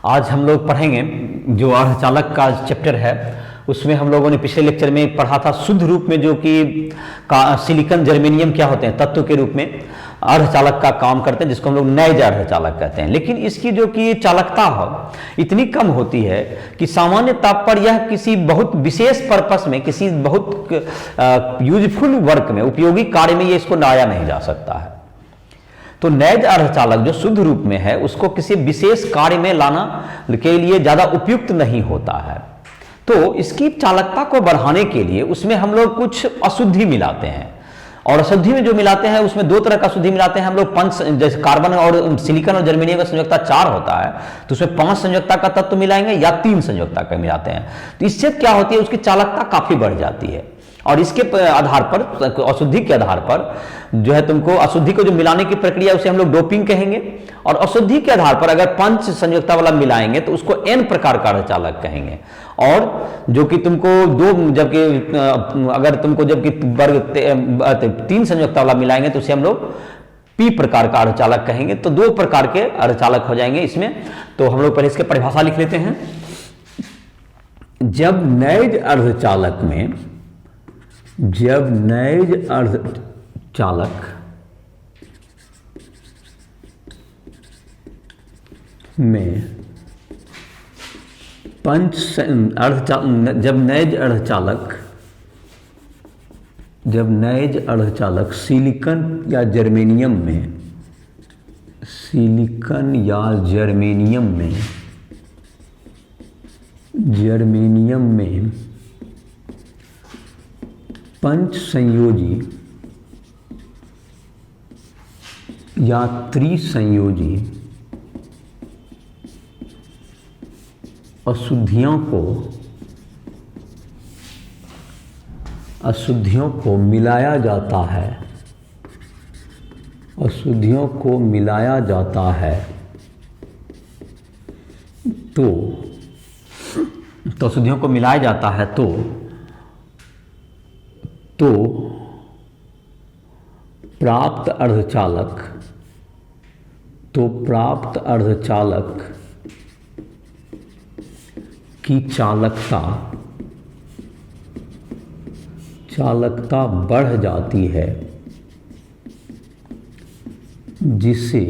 आज हम लोग पढ़ेंगे जो अर्धचालक का चैप्टर है, उसमें हम लोगों ने पिछले लेक्चर में पढ़ा था शुद्ध रूप में जो कि सिलिकॉन जर्मेनियम क्या होते हैं, तत्व के रूप में अर्धचालक का काम करते हैं, जिसको हम लोग नैज अर्धचालक कहते हैं। लेकिन इसकी जो कि चालकता हो इतनी कम होती है कि सामान्य ताप पर यह किसी बहुत विशेष पर्पस में, किसी बहुत यूजफुल वर्क में, उपयोगी कार्य में ये इसको लाया नहीं जा सकता है। तो नैज अर्धचालक जो शुद्ध रूप में है उसको किसी विशेष कार्य में लाना के लिए ज्यादा उपयुक्त नहीं होता है। तो इसकी चालकता को बढ़ाने के लिए उसमें हम लोग कुछ अशुद्धि मिलाते हैं, और अशुद्धि में जो मिलाते हैं उसमें दो तरह का अशुद्धि मिलाते हैं हम लोग। पंच, जैसे कार्बन और सिलिकॉन और जर्मेनियम का संयोजकता 4 होता है, तो उसमें 5 संयोजकता का तत्व मिलाएंगे या 3 संयोजकता का मिलाते हैं। तो इससे क्या होती है, उसकी चालकता काफी बढ़ जाती है। और इसके आधार पर, अशुद्धि के आधार पर जो है तुमको अशुद्धि को जो मिलाने की प्रक्रिया उसे हम लोग डोपिंग कहेंगे। और अशुद्धि के आधार पर अगर 5 संयोजकता वाला मिलाएंगे तो उसको n प्रकार का अर्धचालक कहेंगे। और जो कि तुमको जबकि अगर तुमको जबकि वर्ग 3 संयोजकता वाला मिलाएंगे तो उसे हम लोग p प्रकार का अर्धचालक कहेंगे। तो 2 प्रकार के अर्धचालक हो जाएंगे इसमें। तो हम लोग पहले इसके परिभाषा लिख लेते हैं। जब नैज अर्धचालक में जब नैज अर्धचालक सिलिकॉन या जर्मेनियम में पंच संयोजी या त्रिसंयोजी अशुद्धियों को मिलाया जाता है, तो अशुद्धियों को मिलाया जाता है तो प्राप्त अर्धचालक की चालकता बढ़ जाती है, जिसे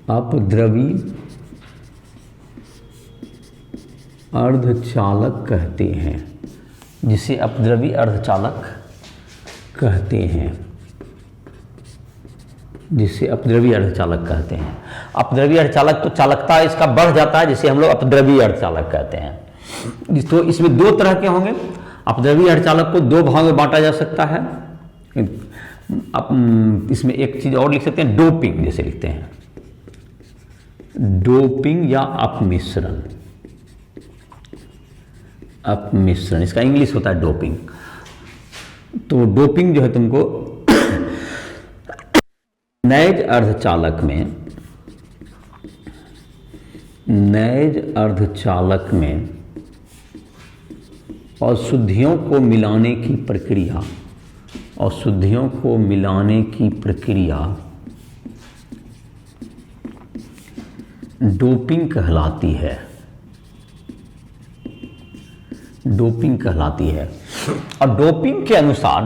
अपद्रवी अर्धचालक कहते हैं। अपद्रवी अर्धचालक कहते हैं। अपद्रवी अर्धचालक तो चालकता इसका बढ़ जाता है, जिसे हम लोग अपद्रवी अर्धचालक कहते हैं। तो इसमें 2 तरह के होंगे। अपद्रवी अर्धचालक को 2 भागों में बांटा जा सकता है। इसमें एक चीज और लिख सकते हैं, डोपिंग जैसे लिखते हैं, डोपिंग या अपमिश्रण। इसका इंग्लिश होता है डोपिंग। तो डोपिंग जो है तुमको नैज अर्धचालक में अशुद्धियों को मिलाने की प्रक्रिया डोपिंग कहलाती है। और डोपिंग के अनुसार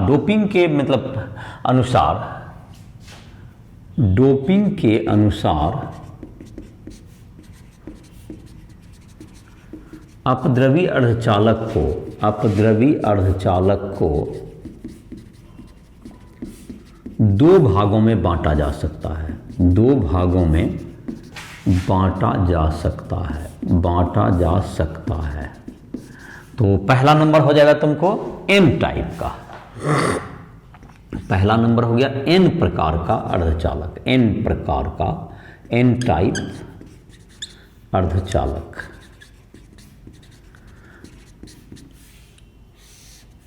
अपद्रवी अर्धचालक को 2 भागों में बांटा जा सकता है। तो पहला नंबर हो जाएगा तुमको N टाइप का। पहला नंबर हो गया N प्रकार का अर्धचालक, N टाइप अर्धचालक।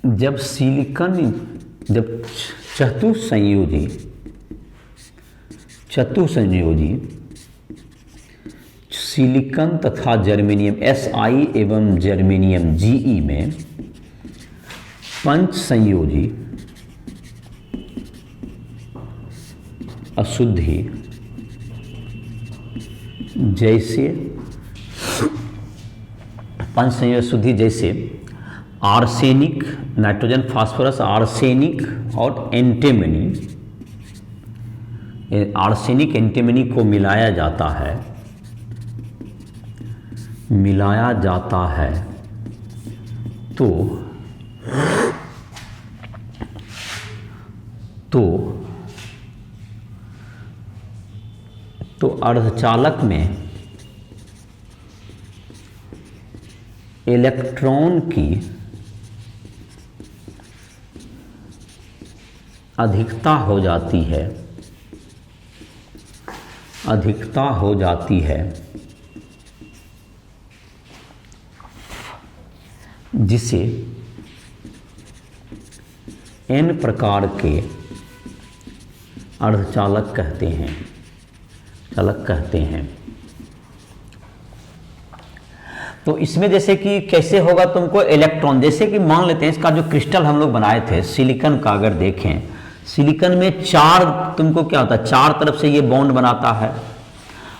जब चतुसंयोजी सिलिकॉन तथा जर्मेनियम Si एवं जर्मेनियम Ge में पंच संयोजी अशुद्धि जैसे पंच संयोजक शुद्धि जैसे आर्सेनिक, नाइट्रोजन, फास्फोरस, आर्सेनिक और एंटीमनी। आर्सेनिक एंटीमनी को मिलाया जाता है, तो अर्धचालक में इलेक्ट्रॉन की अधिकता हो जाती है, जिसे n प्रकार के अर्धचालक कहते हैं। तो इसमें जैसे कि कैसे होगा तुमको इलेक्ट्रॉन, जैसे कि मान लेते हैं इसका जो क्रिस्टल हम लोग बनाए थे सिलिकॉन का, अगर देखें सिलिकॉन में चार, तुमको क्या होता है, चार तरफ से ये बॉन्ड बनाता है।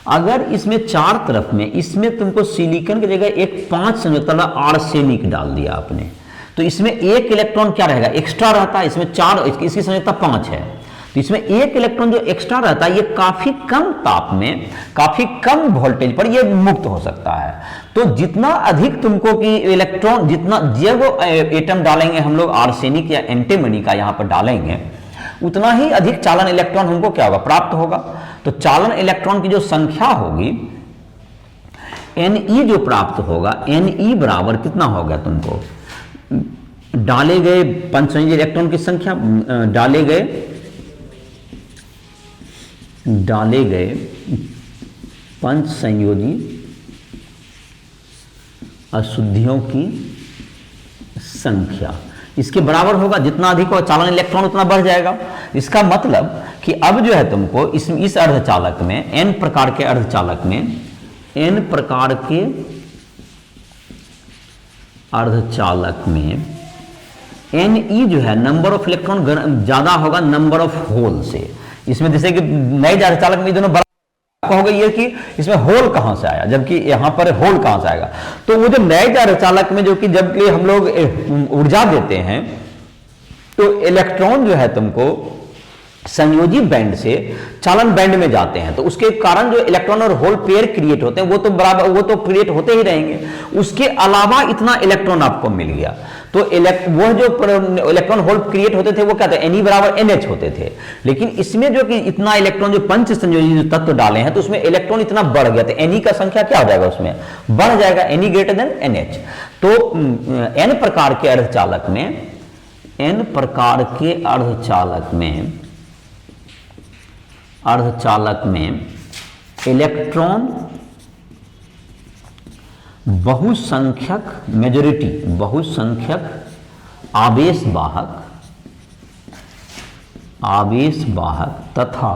अगर इसमें चार तरफ में, इसमें तुमको सिलिकॉन की जगह एक 5 संयोजक आर्सेनिक डाल दिया आपने, तो इसमें एक इलेक्ट्रॉन क्या रहेगा, एक्स्ट्रा रहता है। इसमें 4, इसकी संयोजकता 5 है, तो इसमें एक इलेक्ट्रॉन जो एक्स्ट्रा रहता है ये काफी कम ताप में, काफी कम वोल्टेज पर ये मुक्त हो सकता है। तो जितना अधिक तुमको कि इलेक्ट्रॉन, जितना जब एटम डालेंगे हम लोग आर्सेनिक या एंटीमनी का यहाँ पर डालेंगे, उतना ही अधिक चालन इलेक्ट्रॉन हमको क्या होगा, प्राप्त होगा। तो चालन इलेक्ट्रॉन की जो संख्या होगी Ne जो प्राप्त होगा, Ne बराबर कितना होगा, तुमको डाले गए पंच संयोजी इलेक्ट्रॉन की संख्या, डाले गए पंच संयोजी अशुद्धियों की संख्या, इसके बराबर होगा। जितना अधिक हो चालन इलेक्ट्रॉन उतना बढ़ जाएगा। इसका मतलब कि अब जो है तुमको इस अर्धचालक में, n प्रकार के अर्धचालक में, n प्रकार के अर्धचालक में Ne जो है नंबर ऑफ इलेक्ट्रॉन ज्यादा होगा नंबर ऑफ होल से। इसमें जैसे कि नए अर्धचालक में दोनों बड़ा कहोगे ये कि इसमें होल कहां से आया, जबकि यहां पर होल कहां से आएगा। तो वो जो नए अर्धचालक में जो कि जबकि हम लोग ऊर्जा देते हैं, तो इलेक्ट्रॉन जो है तुमको संयोजी बैंड से चालन बैंड में जाते हैं, तो उसके कारण जो इलेक्ट्रॉन और होल पेयर क्रिएट होते हैं वो तो बराबर, वो तो क्रिएट होते ही रहेंगे। उसके अलावा इतना इलेक्ट्रॉन आपको मिल गया, तो वो जो इलेक्ट्रॉन होल क्रिएट होते थे वो क्या थे, Ne बराबर NH होते थे। लेकिन इसमें जो कि इतना इलेक्ट्रॉन जो पंच संयोजी जो तत्व डाले हैं, तो उसमें इलेक्ट्रॉन इतना बढ़ गया, तो Ne का संख्या क्या हो जाएगा, उसमें बढ़ जाएगा, Ne ग्रेटर देन NH। तो n प्रकार के अर्धचालक में, n प्रकार के अर्धचालक में इलेक्ट्रॉन बहुसंख्यक, मेजॉरिटी बहुसंख्यक आवेशवाहक तथा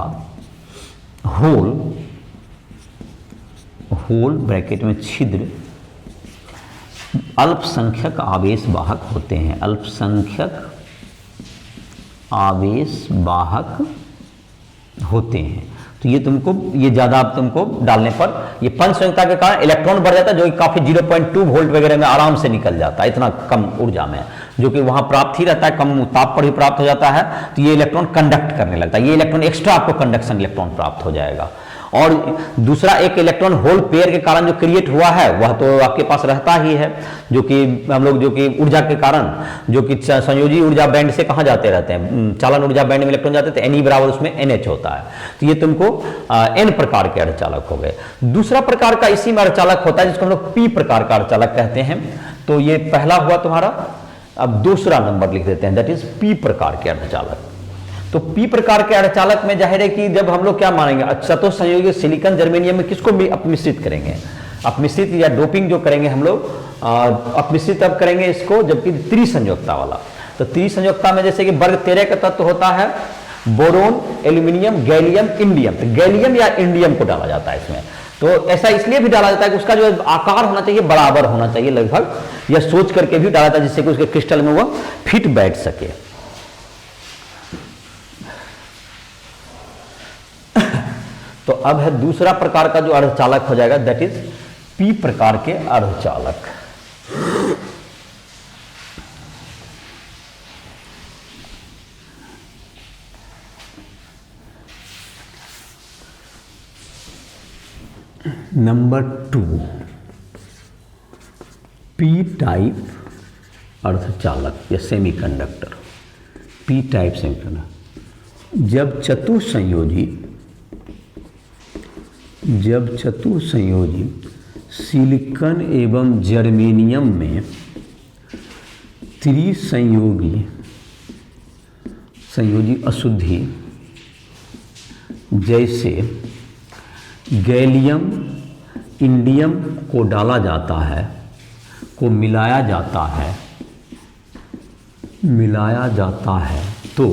होल ब्रैकेट में छिद्र अल्पसंख्यक आवेशवाहक होते हैं, अल्पसंख्यक आवेशवाहक होते हैं। तो ये तुमको, ये ज्यादा तुमको डालने पर ये पंच संयोजकता के कारण इलेक्ट्रॉन बढ़ जाता है, जो कि काफी 0.2 वोल्ट वगैरह में आराम से निकल जाता है, इतना कम ऊर्जा में, जो कि वहां प्राप्त ही रहता है, कम ताप पर ही प्राप्त हो जाता है। तो ये इलेक्ट्रॉन कंडक्ट करने लगता है, ये इलेक्ट्रॉन एक्स्ट्रा आपको कंडक्शन इलेक्ट्रॉन प्राप्त हो जाएगा। और दूसरा एक इलेक्ट्रॉन होल पेयर के कारण जो क्रिएट हुआ है वह तो आपके पास रहता ही है, जो कि हम लोग जो कि ऊर्जा के कारण, जो कि संयोजी ऊर्जा बैंड से कहां जाते रहते हैं, चालन ऊर्जा बैंड में इलेक्ट्रॉन जाते थे, Ne बराबर उसमें NH होता है। तो ये तुमको n प्रकार के अर्धचालक हो गए। दूसरा प्रकार का इसी में अर्धचालक होता है जिसको हम लोग p प्रकार का अर्धचालक कहते हैं। तो ये पहला हुआ तुम्हारा, अब दूसरा नंबर लिख देते हैं, दैट इज p प्रकार के अर्धचालक। तो p प्रकार के अर्धचालक में जाहिर है कि जब हम लोग क्या मानेंगे, चतुर्थ संयोजी सिलिकॉन जर्मेनियम में किसको भी अपमिश्रित करेंगे, अपमिश्रित या डोपिंग जो करेंगे हम लोग, अपमिश्रित अब करेंगे इसको, जबकि त्रिसंयोजकता वाला। तो त्रिसंयोजकता में जैसे कि वर्ग 13 का तत्व होता है, बोरोन, एल्यूमिनियम, गैलियम, इंडियम। तो गैलियम या इंडियम को डाला जाता है इसमें। तो ऐसा इसलिए भी डाला जाता है कि उसका जो आकार होना चाहिए बराबर होना चाहिए लगभग, या सोच करके भी डाला जाता है जिससे कि उसके क्रिस्टल में वो फिट बैठ सके। तो अब है दूसरा प्रकार का जो अर्धचालक हो जाएगा, दैट इज पी प्रकार के अर्धचालक। नंबर 2, पी टाइप अर्धचालक या सेमीकंडक्टर। पी टाइप सेमीकंडक्टर जब चतुसंयोजी सिलिकॉन एवं जर्मेनियम में संयोजी अशुद्धि जैसे गैलियम इंडियम को डाला जाता है, को मिलाया जाता है तो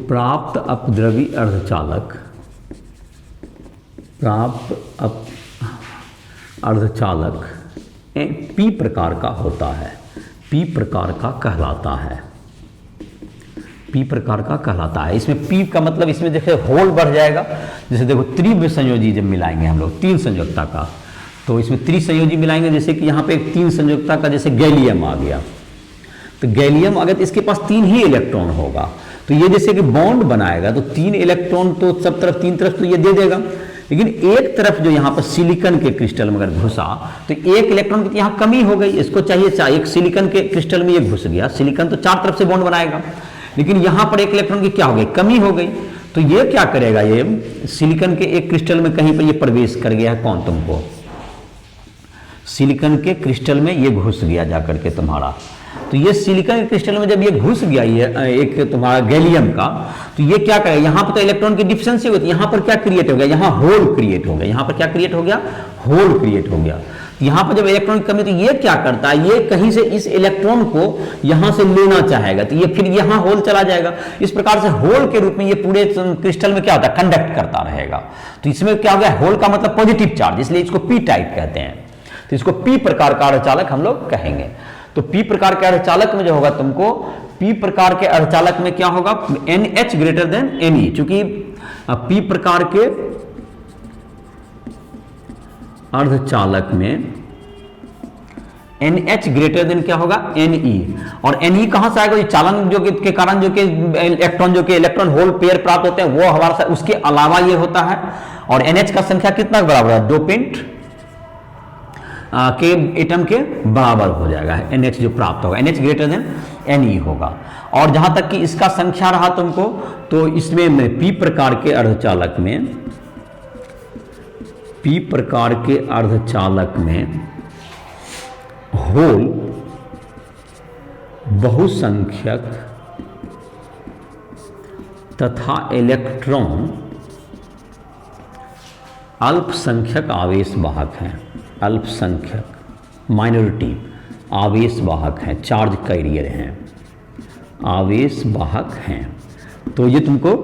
प्राप्त अपद्रवी अर्धचालक पी प्रकार का होता है, पी प्रकार का कहलाता है। इसमें पी का मतलब, इसमें देखिए होल बढ़ जाएगा। जैसे देखो त्रिविध संयोजी जब मिलाएंगे हम लोग 3 संयोजकता का, तो इसमें त्रिसंयोजी मिलाएंगे। जैसे कि यहाँ पे 3 संयोजकता का जैसे गैलियम आ गया, तो गैलियम आ गया तो इसके पास 3 ही इलेक्ट्रॉन होगा। तो ये जैसे कि बॉन्ड बनाएगा तो 3 इलेक्ट्रॉन तो सब तरफ 3 तरफ तो ये दे देगा, लेकिन एक तरफ जो यहाँ पर सिलिकॉन के क्रिस्टल में अगर घुसा तो 1 इलेक्ट्रॉन की यहाँ कमी हो गई। इसको चाहिए एक सिलिकॉन के क्रिस्टल में ये घुस गया, सिलिकॉन तो 4 तरफ से बॉन्ड बनाएगा, लेकिन यहाँ पर 1 इलेक्ट्रॉन की क्या हो गई, कमी हो गई। तो ये क्या करेगा, ये सिलिकॉन के एक क्रिस्टल में कहीं पर ये प्रवेश कर गया है, कौन तुमको, सिलिकॉन के क्रिस्टल में ये घुस गया जाकर के तुम्हारा। तो ये सिलिकॉन के क्रिस्टल में जब ये घुस गया ये एक तुम्हारा गैलियम का, तो ये क्या करेगा, यहाँ पर तो इलेक्ट्रॉन की डिफिशिएंसी होती है, यहाँ पर क्या क्रिएट हो गया, यहाँ होल क्रिएट हो गया। यहाँ पर क्या क्रिएट हो गया, होल क्रिएट हो गया। यहाँ पर जब इलेक्ट्रॉन की कमी, तो ये क्या करता है, ये कहीं से इस इलेक्ट्रॉन को यहाँ से लेना चाहेगा, तो ये फिर यहाँ होल चला जाएगा। इस प्रकार से होल के रूप में ये पूरे क्रिस्टल में क्या होता है, कंडक्ट करता रहेगा। तो इसमें क्या हो गया, होल का मतलब पॉजिटिव चार्ज, इसलिए इसको पी टाइप कहते हैं। तो इसको पी प्रकार का अर्धचालक हम लोग कहेंगे। तो पी प्रकार के अर्धचालक में जो होगा तुमको, पी प्रकार के अर्धचालक में क्या होगा, NH ग्रेटर देन Ne, चूंकि पी प्रकार के अर्धचालक में NH ग्रेटर देन क्या होगा, Ne। और Ne कहां से आएगा, चालन जो के कारण जो कि इलेक्ट्रॉन होल पेयर प्राप्त होते हैं वो हमारा, उसके अलावा ये होता है। और NH का संख्या कितना बराबर है, डोपेंट के एटम के बराबर हो जाएगा, NH जो प्राप्त होगा, NH ग्रेटर देन Ne होगा। और जहां तक कि इसका संख्या रहा तुमको, तो इसमें पी प्रकार के अर्धचालक में होल बहुसंख्यक तथा इलेक्ट्रॉन अल्पसंख्यक आवेश वाहक हैं, अल्पसंख्यक माइनॉरिटी आवेश वाहक हैं, चार्ज कैरियर हैं, आवेश वाहक हैं। तो ये तुमको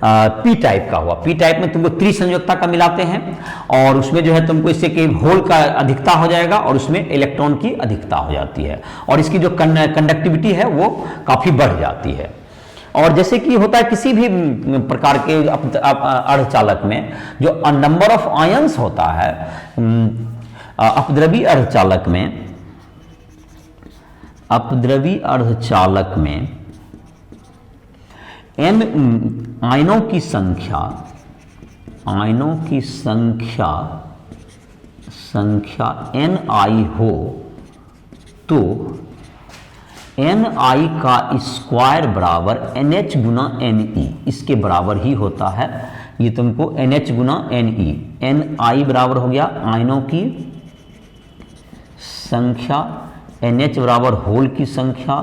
पी टाइप का हुआ। पी टाइप में तुमको त्रिसंयोजकता का मिलाते हैं, और उसमें जो है तुमको इससे कि होल का अधिकता हो जाएगा और उसमें इलेक्ट्रॉन की अधिकता हो जाती है, और इसकी जो कंडक्टिविटी है वो काफी बढ़ जाती है। और जैसे कि होता है किसी भी प्रकार के अर्धचालक में जो नंबर ऑफ आयंस होता है, अपद्रवी अर्धचालक में n आयनों की संख्या ni हो तो ni का स्क्वायर बराबर nh गुना ne, इसके बराबर ही होता है। ये तुमको nh गुना ne, ni बराबर हो गया आयनों की संख्या, NH बराबर होल की संख्या,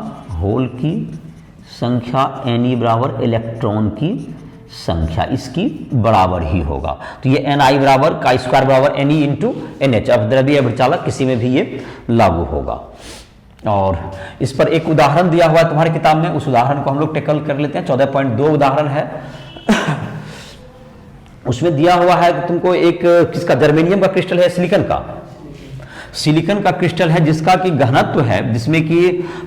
Ne बराबर इलेक्ट्रॉन की संख्या, इसकी बराबर ही होगा। तो ये Ni बराबर का स्क्वायर बराबर Ne इंटू NH, अपद्रव्य अर्धचालक किसी में भी ये लागू होगा। और इस पर एक उदाहरण दिया हुआ है तुम्हारी किताब में, उस उदाहरण को हम लोग टेकल कर लेते हैं। 14.2 उदाहरण है। उसमें दिया हुआ है कि तुमको एक किसका, जर्मेनियम का क्रिस्टल है, सिलिकॉन का। सिलिकॉन का क्रिस्टल है जिसका कि घनत्व है, जिसमें कि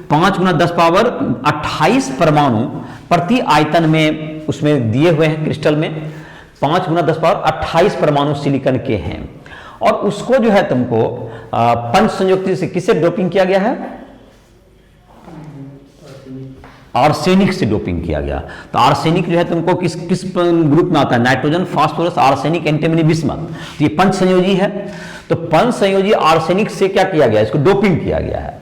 5 गुना 10 पावर 28 परमाणु प्रति आयतन में उसमें दिए हुए हैं। क्रिस्टल में 5 गुना 10 पावर 28 परमाणु सिलिकॉन के हैं, और उसको जो है तुमको पंच संयुक्ति से किससे डोपिंग किया गया है? आर्सेनिक से डोपिंग किया गया। तो आर्सेनिक जो है तुमको किस किस ग्रुप में आता है? Nitrogen, phosphorus, arsenic, antimony, bismuth. तो ये पंच संयोजी है। तो पंच संयोजी आर्सेनिक से क्या किया गया? इसको डोपिंग किया गया है।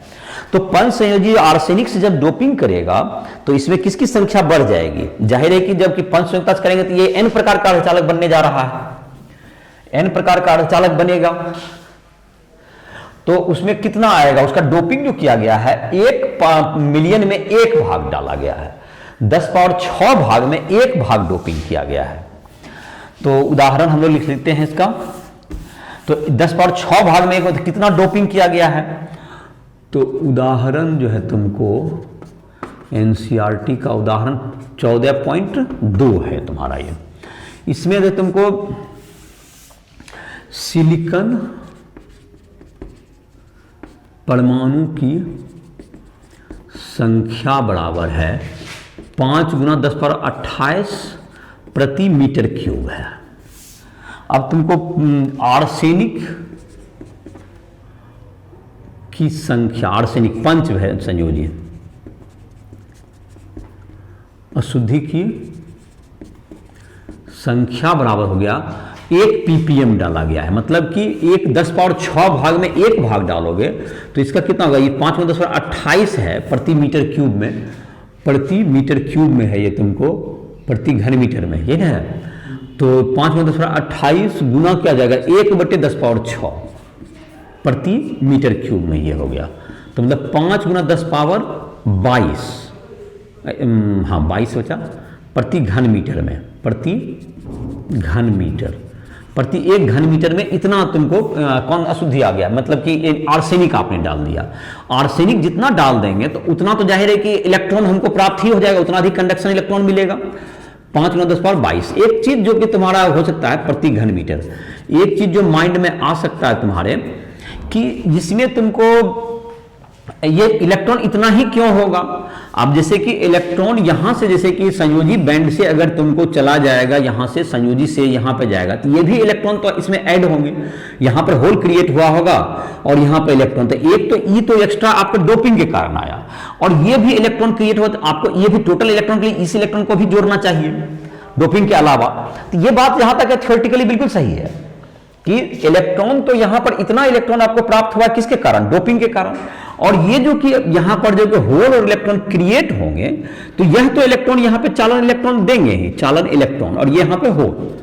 तो पंच संयोजी आर्सेनिक से जब डोपिंग करेगा तो इसमें किसकी संख्या बढ़ जाएगी? जाहिर है कि जबकि पंच संयुक्ता से करेंगे तो ये एन प्रकार का अर्धचालक बनने जा रहा है, एन प्रकार का अर्धचालक बनेगा। तो उसमें कितना आएगा? उसका डोपिंग जो किया गया है 1 मिलियन में 1 भाग डाला गया है, 10 पावर 6 भाग में 1 भाग डोपिंग किया गया है। तो उदाहरण हम लोग लिख लेते हैं इसका। तो 10 पावर 6 भाग में 1 तो कितना डोपिंग किया गया है? तो उदाहरण जो है तुमको एनसीईआरटी का उदाहरण 14.2 है तुम्हारा ये। इसमें जो तुमको सिलिकॉन परमाणु की संख्या बराबर है 5 गुना 10 पावर 28 प्रति मीटर क्यूब है। अब तुमको आर्सेनिक की संख्या, आर्सेनिक पंच है संयोजी, अशुद्धि की संख्या बराबर हो गया 1 ppm डाला गया है। मतलब कि 10 पावर 6 भाग में 1 भाग डालोगे तो इसका कितना होगा? ये 5 में 10 पावर 28 है प्रति मीटर क्यूब में, प्रति मीटर क्यूब में है ये तुमको, प्रति घन मीटर में ये है। तो 5 में 10 पावर 28 गुना क्या जाएगा? 1/10 पावर 6 प्रति मीटर क्यूब में ये हो गया। तो मतलब 5 गुना 10 पावर 22, हाँ 22 बचा, प्रति घन मीटर में, प्रति घन मीटर, प्रति 1 घन मीटर में इतना तुमको कौन अशुद्धि आ गया? मतलब कि आर्सेनिक आपने डाल दिया। आर्सेनिक जितना डाल देंगे तो उतना तो जाहिर है कि इलेक्ट्रॉन हमको प्राप्त ही हो जाएगा, उतना अधिक कंडक्शन इलेक्ट्रॉन मिलेगा। 5 गुना 10 पावर 22। एक चीज जो कि तुम्हारा हो सकता है प्रति घन मीटर, एक चीज जो माइंड में आ सकता है तुम्हारे कि जिसमें तुमको ये इलेक्ट्रॉन इतना ही क्यों होगा? अब जैसे कि इलेक्ट्रॉन यहां से, जैसे कि संयोजी बैंड से अगर तुमको चला जाएगा, यहां से संयोजी से यहां पे जाएगा, तो ये भी इलेक्ट्रॉन तो इसमें ऐड होंगे, यहां पर होल क्रिएट हुआ होगा और यहां पर इलेक्ट्रॉन। तो एक तो ई तो एक्स्ट्रा आपको डोपिंग के कारण आया, और ये भी इलेक्ट्रॉन क्रिएट हुआ, तो आपको ये भी टोटल इलेक्ट्रॉन के लिए इस इलेक्ट्रॉन को भी जोड़ना चाहिए डोपिंग के अलावा। तो ये बात यहां तक थ्योरेटिकली बिल्कुल सही है कि इलेक्ट्रॉन तो यहां पर इतना इलेक्ट्रॉन आपको प्राप्त हुआ किसके कारण? डोपिंग के कारण। और ये जो कि यहां पर जो होल और इलेक्ट्रॉन क्रिएट होंगे तो यह तो इलेक्ट्रॉन यहां पे चालन इलेक्ट्रॉन देंगे ही, चालन इलेक्ट्रॉन, और ये यहां पे होल,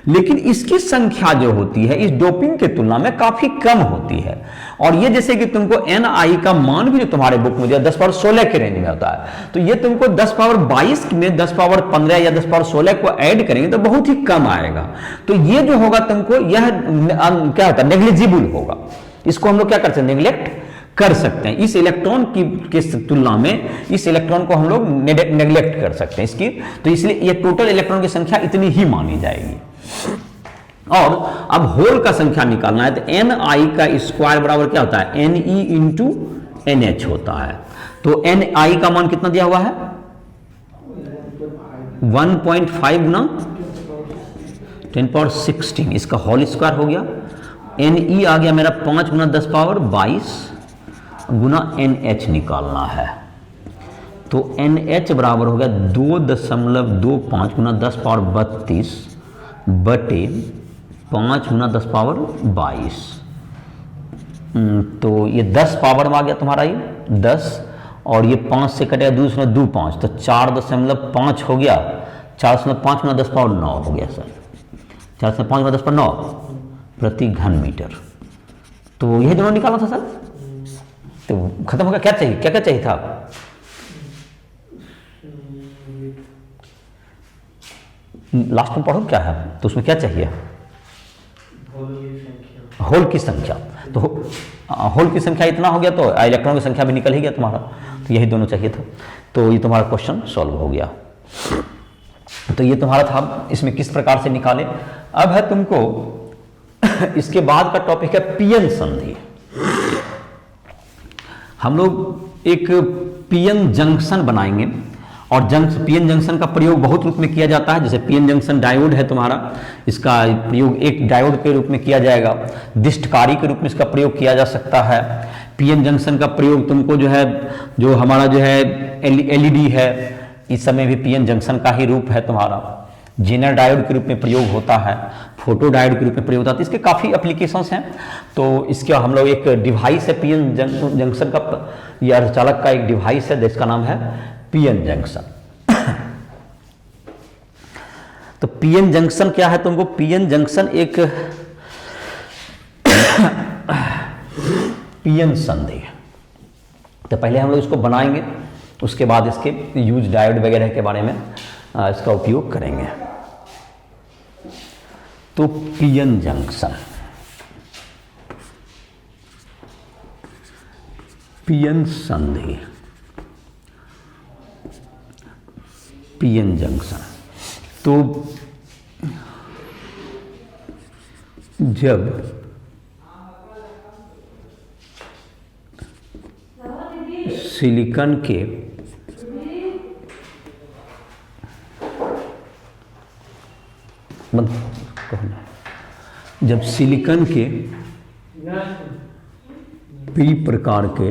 लेकिन इसकी संख्या जो होती है इस डोपिंग के तुलना में काफी कम होती है। और ये जैसे कि तुमको Ni का मान भी जो तुम्हारे बुक में 10 पावर 16 के रेंज में होता है, तो ये तुमको 10 पावर 22 में 10 पावर 15 या 10 पावर 16 को ऐड करेंगे तो बहुत ही कम आएगा। तो ये जो होगा तुमको यह क्या होता है? नेग्लिजिबल होगा। इसको हम लोग क्या कर सकते हैं? नेग्लेक्ट कर सकते हैं। इस इलेक्ट्रॉन की तुलना में इस इलेक्ट्रॉन को हम लोग नेग्लेक्ट कर सकते हैं इसकी। तो इसलिए ये टोटल इलेक्ट्रॉन की संख्या इतनी ही मानी जाएगी। और अब होल का संख्या निकालना है तो Ni का स्क्वायर बराबर क्या होता है? Ne इंटू NH होता है। तो Ni का मान कितना दिया हुआ है? 1.5 गुना 10 पावर 16, इसका होल स्क्वायर हो गया। Ne आ गया मेरा 5 गुना 10 पावर 22 गुना NH निकालना है। तो NH बराबर हो गया 2.25 गुना 10 पावर 32 बटे 5 गुना 10 पावर 22। तो ये 10 पावर में आ गया तुम्हारा, ये 10, और ये 5 से कटेगा 2 5, तो 4.5 हो गया। 4.5 गुना 10 पावर 9 हो गया सर, 4.5 गुना 10 पावर 9 प्रति घन मीटर। तो यही दोनों निकाला था सर। तो खत्म हो गया। क्या चाहिए? क्या क्या चाहिए था? लास्ट में पढ़ो क्या है, तो उसमें क्या चाहिए? होल की संख्या। तो होल की संख्या इतना हो गया तो इलेक्ट्रॉन की संख्या भी निकल ही गया तुम्हारा। तो यही दोनों चाहिए था। तो ये तुम्हारा क्वेश्चन सॉल्व हो गया। तो ये तुम्हारा था, इसमें किस प्रकार से निकाले। अब है तुमको इसके बाद का टॉपिक है पीएन संधि। हम लोग एक पीएन जंक्शन बनाएंगे और पीएन जंक्शन का प्रयोग बहुत रूप में किया जाता है। जैसे पीएन जंक्शन डायोड है तुम्हारा, इसका प्रयोग एक डायोड के रूप में किया जाएगा, दिष्टकारी के रूप में इसका प्रयोग किया जा सकता है। पीएन जंक्शन का प्रयोग तुमको जो है, जो हमारा जो है एलईडी है, इस समय भी पीएन जंक्शन का ही रूप है तुम्हारा। जेनर डायोड के रूप में प्रयोग होता है, फोटो डायोड के रूप में प्रयोग होता है। इसके काफ़ी एप्लीकेशंस हैं। तो इसका हम लोग एक डिवाइस है पीएन जंक्शन का, यह अर्धचालक का एक डिवाइस है जिसका नाम है पीएन जंक्शन। तो पीएन जंक्शन क्या है तुमको? पीएन जंक्शन एक पीएन संधि है। तो पहले हम लोग इसको बनाएंगे, उसके बाद इसके यूज डायोड वगैरह के बारे में इसका उपयोग करेंगे। तो पीएन जंक्शन, पीएन संधि, पीएन जंक्शन। तो जब सिलिकॉन के जब सिलिकॉन के पी प्रकार के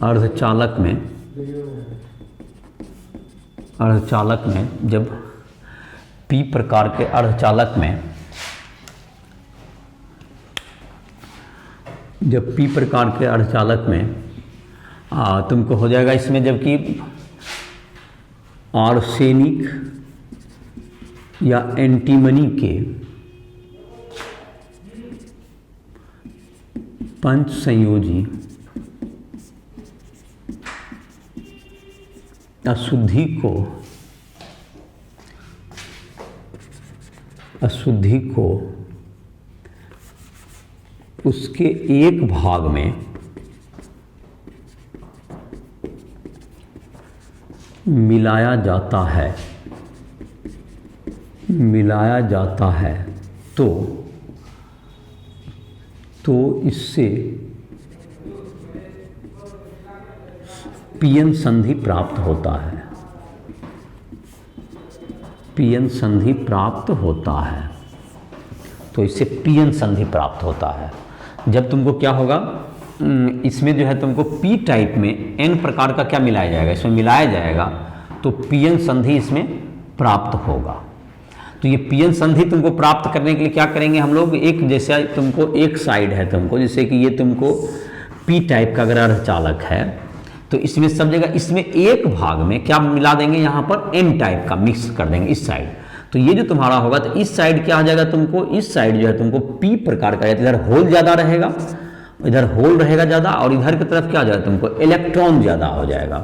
अर्धचालक में जब पी प्रकार के अर्धचालक में तुमको हो जाएगा इसमें, जबकि आर्सेनिक या एंटीमनी के पंच संयोजी अशुद्धि को उसके एक भाग में मिलाया जाता है तो इससे पीएन संधि प्राप्त होता है। पीएन संधि प्राप्त होता है, तो इससे पीएन संधि प्राप्त होता है। जब तुमको क्या होगा, इसमें जो है तुमको पी टाइप में एन प्रकार का क्या मिलाया जाएगा, इसमें मिलाया जाएगा, तो पीएन संधि इसमें प्राप्त होगा। तो ये पीएन संधि तुमको प्राप्त करने के लिए क्या करेंगे हम लोग, एक जैसा तुमको एक साइड है तुमको, जैसे कि ये तुमको पी टाइप का अगर अर्धचालक है, तो इसमें सब जगह इसमें एक भाग में क्या मिला देंगे, यहाँ पर एन टाइप का मिक्स कर देंगे इस साइड। तो ये जो तुम्हारा होगा, तो इस साइड क्या आ जाएगा तुमको, इस साइड जो है तुमको पी प्रकार का, इधर होल ज़्यादा रहेगा, इधर होल रहेगा ज़्यादा, और इधर की तरफ क्या आ जाएगा तुमको, इलेक्ट्रॉन ज़्यादा हो जाएगा।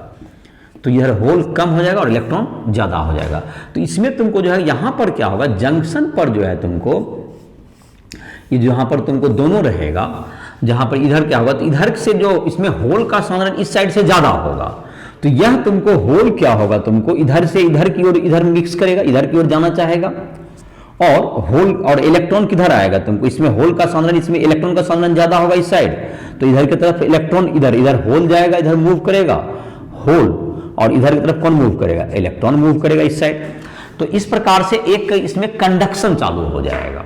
तो इधर होल कम हो जाएगा और इलेक्ट्रॉन ज़्यादा हो जाएगा। तो इसमें तुमको जो है यहाँ पर क्या होगा, जंक्शन पर जो है तुमको, ये जहाँ पर तुमको दोनों रहेगा, जहाँ पर इधर क्या होगा, तो इधर से जो इसमें होल का सांद्रण इस साइड से ज़्यादा होगा, तो यह तुमको होल क्या होगा, तुमको इधर से इधर की ओर इधर मिक्स करेगा, इधर की ओर जाना चाहेगा, और होल और इलेक्ट्रॉन किधर आएगा तुमको, इसमें होल का सांद्रण, इसमें इलेक्ट्रॉन का सांद्रण ज़्यादा होगा इस साइड, तो इधर की तरफ इलेक्ट्रॉन, इधर होल जाएगा, इधर मूव करेगा होल, और इधर की तरफ कौन मूव करेगा, इलेक्ट्रॉन मूव करेगा इस साइड। तो इस प्रकार से एक इसमें कंडक्शन चालू हो जाएगा।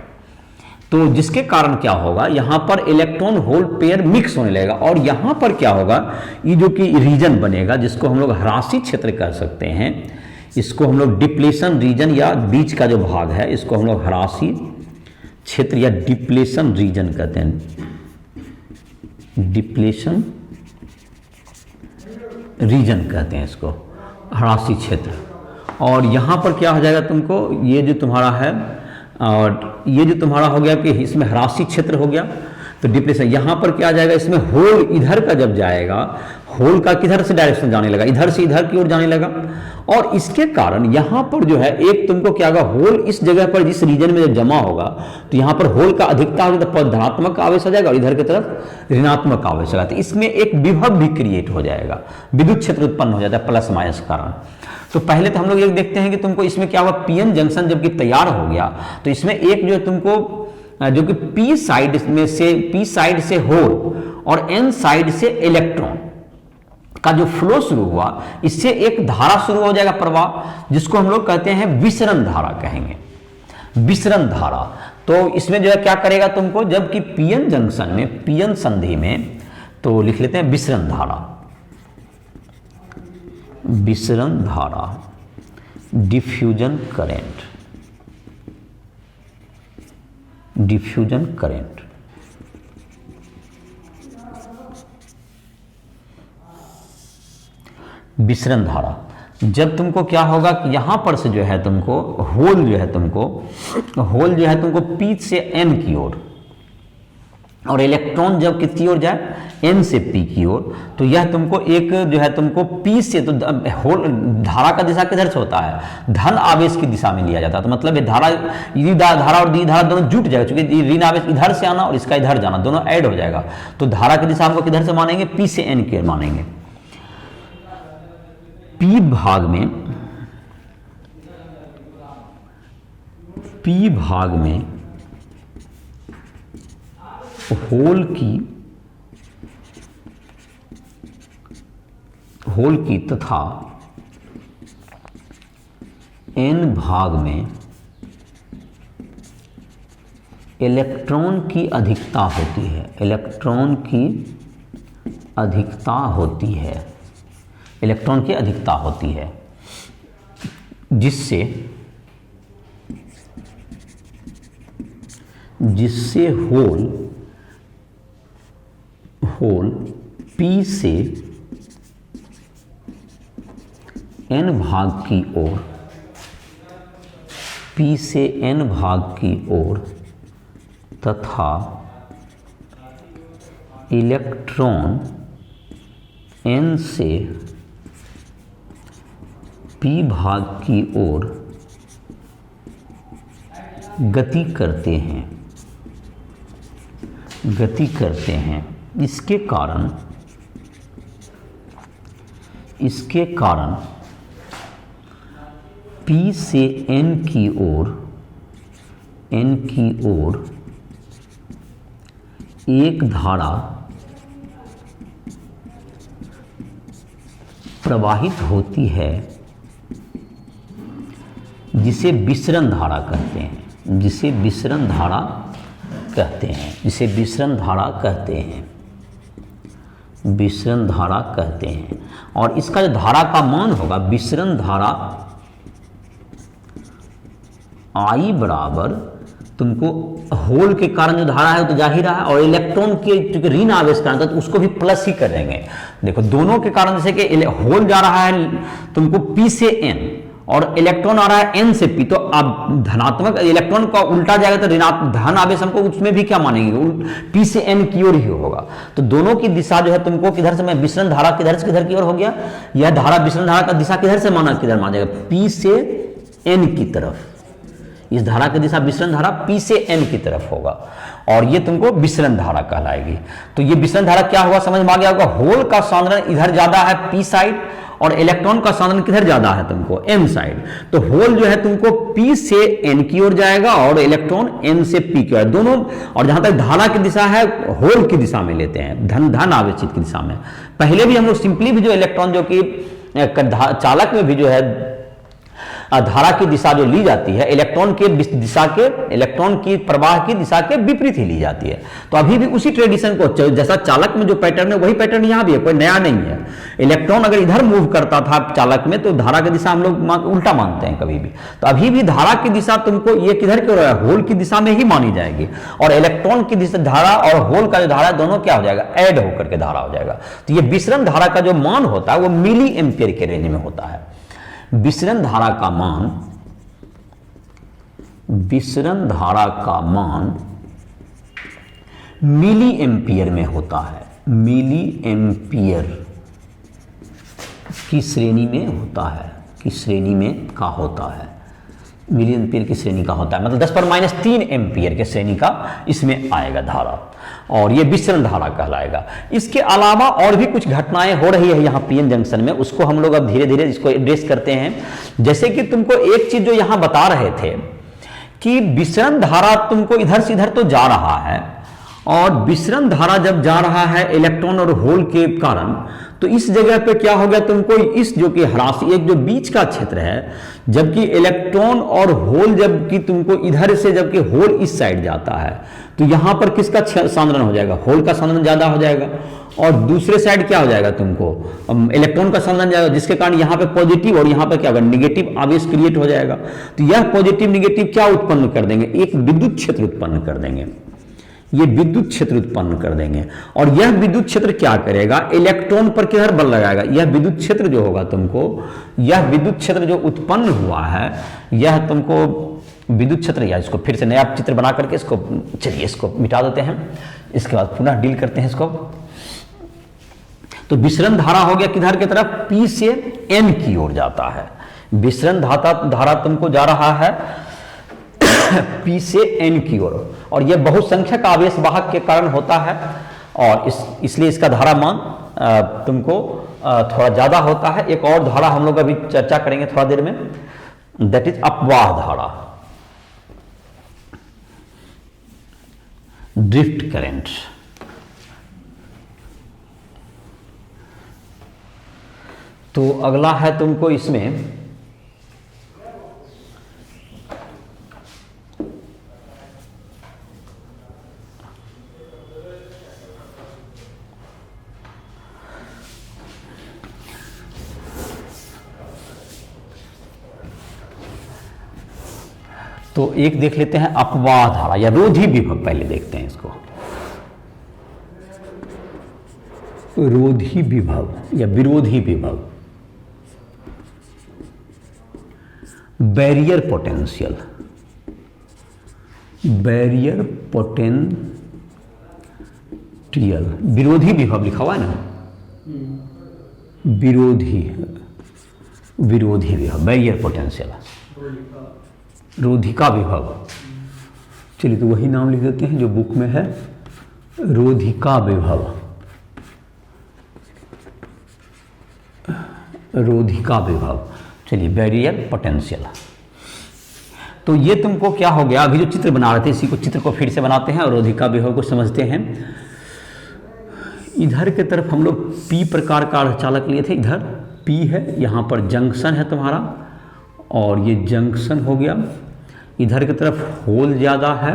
तो जिसके कारण क्या होगा, यहां पर इलेक्ट्रॉन होल पेयर मिक्स होने लगेगा, और यहां पर क्या होगा, ये जो कि रीजन बनेगा, जिसको हम लोग ह्रासी क्षेत्र कह सकते हैं, इसको हम लोग डिप्लेशन रीजन या बीच का जो भाग है, इसको हम लोग ह्रासी क्षेत्र या डिप्लेशन रीजन कहते हैं, डिप्लेशन रीजन कहते हैं इसको, ह्रासी क्षेत्र। और यहाँ पर क्या हो जाएगा तुमको, ये जो तुम्हारा है, और ये जो तुम्हारा हो गया कि इसमें ह्रासी क्षेत्र हो गया, तो डिप्लेशन यहाँ पर क्या आ जाएगा, इसमें होल इधर का जब जाएगा, होल का किधर से डायरेक्शन जाने लगा, इधर से इधर की ओर जाने लगा, और इसके कारण यहाँ पर जो है एक तुमको क्या होगा, होल इस जगह पर जिस रीजन में जब जमा होगा, तो यहाँ पर होल का अधिकता होगा, तो धनात्मक आवेश आ जाएगा, और इधर की तरफ ऋणात्मक आवेश आएगा, तो इसमें एक विभव भी क्रिएट हो जाएगा, विद्युत क्षेत्र उत्पन्न हो जाता है प्लस माइनस कारण। तो पहले तो हम लोग ये देखते हैं कि तुमको इसमें क्या हुआ, पीएन जंक्शन जबकि तैयार हो गया, तो इसमें एक जो तुमको जो कि पी साइड से होल और एन साइड से इलेक्ट्रॉन का जो फ्लो शुरू हुआ, इससे एक धारा शुरू हो जाएगा प्रवाह, जिसको हम लोग कहते हैं विसरण धारा कहेंगे, विसरण धारा। तो इसमें जो है क्या करेगा तुमको, जबकि पीएन जंक्शन में, पीएन संधि में, तो लिख लेते हैं विसरण धारा, विसरण धारा, डिफ्यूजन करंट, डिफ्यूजन करंट। विसरण धारा, जब तुमको क्या होगा कि यहां पर से जो है तुमको होल जो है तुमको पी से एन की ओर, और इलेक्ट्रॉन जब किसकी ओर जाए, एन से पी की ओर, तो यह तुमको एक जो है तुमको पी से, तो होल धारा का दिशा किधर से होता है, धन आवेश की दिशा में लिया जाता है। तो मतलब ये धारा और दी धारा दोनों जुट जाएगा, क्योंकि ऋण आवेश इधर से आना और इसका इधर जाना दोनों ऐड हो जाएगा। तो धारा की दिशा हमको किधर से मानेंगे, पी से एन की ओर मानेंगे। पी भाग में होल की तथा एन भाग में इलेक्ट्रॉन की अधिकता होती है, इलेक्ट्रॉन की अधिकता होती है, इलेक्ट्रॉन की अधिकता होती है, जिससे होल पी से एन भाग की ओर, पी से एन भाग की ओर तथा इलेक्ट्रॉन एन से पी भाग की ओर गति करते हैं। इसके कारण P से N की ओर एक धारा प्रवाहित होती है, जिसे विसरण धारा कहते हैं, जिसे विसरण धारा कहते हैं। और इसका जो धारा का मान होगा, विसरण धारा I बराबर तुमको होल के कारण जो धारा है तो जा ही रहा है, और इलेक्ट्रॉन के चूंकि ऋण आवेश कारण था तो उसको भी प्लस ही करेंगे। देखो दोनों के कारण, जैसे कि होल जा रहा है तुमको P से N और इलेक्ट्रॉन आ रहा है N से P, तो अब धनात्मक इलेक्ट्रॉन का उल्टा जाएगा तो धन आवेश हमको उसमें भी क्या मानेंगे, P से N की ओर ही होगा। तो दोनों की दिशा जो है तुमको किधर से, मैं विसरण धारा किधर से किधर की ओर हो गया, यह धारा विसरण धारा का दिशा किधर से माना, किधर माना जाएगा, P से N की तरफ। इस धारा की दिशा विसरण धारा P से N की तरफ होगा, और ये तुमको विसरण धारा कहलाएगी। तो ये विसरण धारा क्या होगा समझ में आ गया होगा, होल का सांद्रण इधर ज्यादा है P साइड, और इलेक्ट्रॉन का सांद्रण किधर ज्यादा है तुमको, N साइड। तो होल जो है तुमको P से N की ओर जाएगा और इलेक्ट्रॉन N से P की ओर, दोनों। और जहां तक धारा की दिशा है होल की दिशा में लेते हैं, धन आवेशित की दिशा में। पहले भी हम लोग सिंपली भी जो इलेक्ट्रॉन जो कि चालक में भी जो है धारा की दिशा जो ली जाती है इलेक्ट्रॉन की प्रवाह की दिशा के विपरीत ही ली जाती है। तो अभी भी उसी ट्रेडिशन को, जैसा चालक में जो पैटर्न है वही पैटर्न यहां भी है, कोई नया नहीं है। इलेक्ट्रॉन अगर इधर मूव करता था चालक में तो धारा की दिशा हम लोग उल्टा मानते हैं कभी भी। तो अभी भी धारा की दिशा तुमको ये किधर की ओर है, होल की दिशा में ही मानी जाएगी, और इलेक्ट्रॉन की दिशा धारा और होल का जो धारा दोनों क्या हो जाएगा, ऐड होकर के धारा हो जाएगा। तो ये विसरण धारा का जो मान होता है वो मिली एम्पियर के रेंज में होता है। विसरण धारा का मान मिली एम्पियर में होता है, मिली एम्पियर की श्रेणी में होता है, मिली एम्पियर की श्रेणी का होता है, मतलब 10⁻³ एम्पियर के श्रेणी का इसमें आएगा धारा, और ये विसरण धारा कहलाएगा। इसके अलावा और भी कुछ घटनाएं हो रही है यहाँ पीएन जंक्शन में, उसको हम लोग अब धीरे धीरे इसको एड्रेस करते हैं। जैसे कि तुमको एक चीज जो यहाँ बता रहे थे कि विसरण धारा तुमको इधर से इधर तो जा रहा है, और विसरण धारा जब जा रहा है इलेक्ट्रॉन और होल के कारण, तो इस जगह पे क्या हो गया तुमको, इस जो कि ह्रासी एक जो बीच का क्षेत्र है, जबकि इलेक्ट्रॉन और होल जबकि तुमको इधर से, जबकि होल इस साइड जाता है, तो यहां पर किसका सांद्रण हो जाएगा, होल का सांद्रण ज्यादा हो जाएगा, और दूसरे साइड क्या हो जाएगा तुमको, इलेक्ट्रॉन का सांद्रण जाएगा, जिसके कारण यहां पे पॉजिटिव और यहां पे क्या होगा, निगेटिव आवेश क्रिएट हो जाएगा। तो यह पॉजिटिव निगेटिव क्या उत्पन्न कर देंगे, एक विद्युत क्षेत्र उत्पन्न कर देंगे, ये विद्युत क्षेत्र उत्पन्न कर देंगे। और यह विद्युत क्षेत्र क्या करेगा, इलेक्ट्रॉन पर किधर बल लगाएगा, यह विद्युत क्षेत्र जो होगा तुमको, यह विद्युत क्षेत्र जो उत्पन्न हुआ है, यह तुमको विद्युत क्षेत्र, या इसको फिर से नया चित्र बना करके इसको, चलिए इसको मिटा देते हैं, इसके बाद पुनः डील करते हैं इसको। तो विसरण धारा हो गया किधर की तरफ, P से N की ओर जाता है, विसरण धारा तुमको जा रहा है P से N की ओर, और यह बहुसंख्यक आवेश वाहक के कारण होता है, और इसलिए इसका धारा मान तुमको थोड़ा ज्यादा होता है। एक और धारा हम लोग अभी चर्चा करेंगे थोड़ा देर में, दैट इज अपवाह धारा, ड्रिफ्ट करंट। तो अगला है तुमको इसमें तो एक देख लेते हैं अपवाह धारा या रोधी विभव, पहले देखते हैं इसको, रोधी विभव या विरोधी विभव, बैरियर पोटेंशियल, बैरियर पोटेंशियल, विरोधी विभव लिखा हुआ है ना, विरोधी विभव, बैरियर पोटेंशियल, रोधिका विभव। चलिए तो वही नाम लिख देते हैं जो बुक में है, रोधिका विभव, रोधिका विभव। चलिए बैरियर पोटेंशियल। तो ये तुमको क्या हो गया, अभी जो चित्र बना रहे थे इसी को, चित्र को फिर से बनाते हैं और रोधिका विभव को समझते हैं। इधर के तरफ हम लोग P प्रकार का अर्धचालक लिए थे, इधर P है, यहाँ पर जंक्शन है तुम्हारा, और ये जंक्शन हो गया, इधर की तरफ होल ज़्यादा है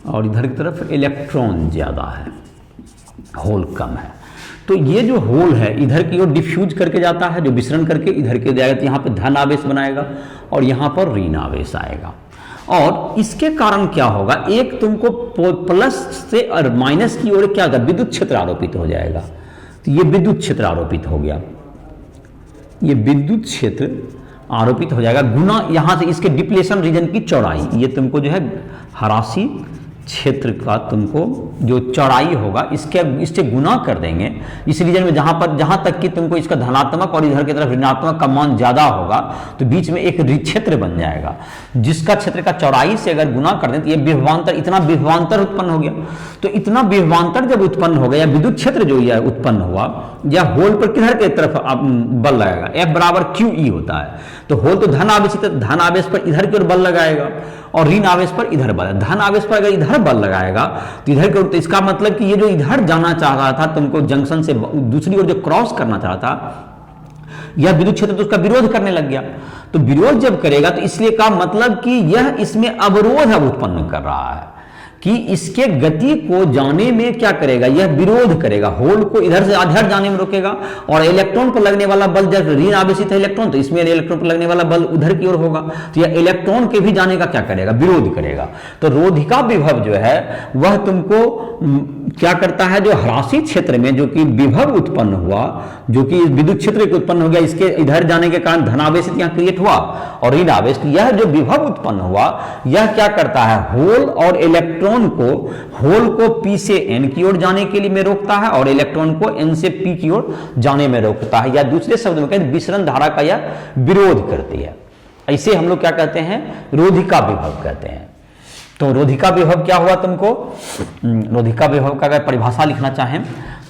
और इधर की तरफ इलेक्ट्रॉन ज़्यादा है, होल कम है। तो ये जो होल है इधर की ओर डिफ्यूज करके जाता है, जो विसरण करके इधर के जाएगा, तो यहाँ पे धन आवेश बनाएगा और यहाँ पर ऋण आवेश आएगा। और इसके कारण क्या होगा, एक तुमको प्लस से और माइनस की ओर क्या होगा, विद्युत क्षेत्र आरोपित हो जाएगा। तो ये विद्युत क्षेत्र आरोपित हो गया, ये विद्युत क्षेत्र आरोपित हो जाएगा, गुना यहाँ से इसके डिप्लेशन रीजन की चौड़ाई, ये तुमको जो है हरासी क्षेत्र का तुमको जो चौड़ाई होगा इससे गुना कर देंगे इस रीजन में, जहां तक कि तुमको इसका धनात्मक और इधर की तरफ ऋणात्मक का मान ज्यादा होगा, तो बीच में एक क्षेत्र बन जाएगा, जिसका क्षेत्र का चौड़ाई से अगर गुना कर दें तो ये विभवांतर, इतना विभवांतर उत्पन्न हो गया। तो इतना विभवांतर जब उत्पन्न हो गया, विद्युत क्षेत्र जो यह उत्पन्न हुआ, या होल पर किधर की तरफ बल लगाएगा, F बराबर QE होता है। तो होल तो धन आवेश पर इधर की ओर बल लगाएगा और ऋण आवेश पर इधर बल, धन आवेश पर अगर इधर बल लगाएगा तो इधर की ओर, तो इसका मतलब कि ये जो इधर जाना चाह रहा था तुमको जंक्शन से दूसरी ओर जो क्रॉस करना चाह रहा था, यह विद्युत क्षेत्र तो उसका विरोध करने लग गया। तो विरोध जब करेगा तो इसलिए का मतलब कि यह इसमें अवरोध उत्पन्न कर रहा है, कि इसके गति को जाने में क्या करेगा, यह विरोध करेगा, होल को इधर से इधर जाने में रोकेगा। और इलेक्ट्रॉन पर लगने वाला बल, जब ऋण आवेशित है इलेक्ट्रॉन, तो इसमें इलेक्ट्रॉन पर लगने वाला बल उधर की ओर होगा, तो यह इलेक्ट्रॉन के भी जाने का क्या करेगा, विरोध करेगा। तो रोधिका विभव जो है वह तुमको क्या करता है, जो हरासी क्षेत्र में जो कि विभव उत्पन्न हुआ, जो कि विद्युत क्षेत्र के उत्पन्न हो गया, इसके इधर जाने के कारण धनावेश यहाँ क्रिएट हुआ और ऋण आवेश, यह जो विभव उत्पन्न हुआ यह क्या करता है, होल और इलेक्ट्रॉन को, होल को P से N की ओर जाने के लिए में रोकता है और इलेक्ट्रॉन को N से P की ओर जाने में रोकता है, या दूसरे शब्द में कहते हैं विसरण धारा का यह विरोध करती है। ऐसे हम लोग क्या कहते हैं, रोधिका विभव कहते हैं। तो रोधिका विभव क्या हुआ तुमको, रोधिका विभव का अगर परिभाषा लिखना चाहें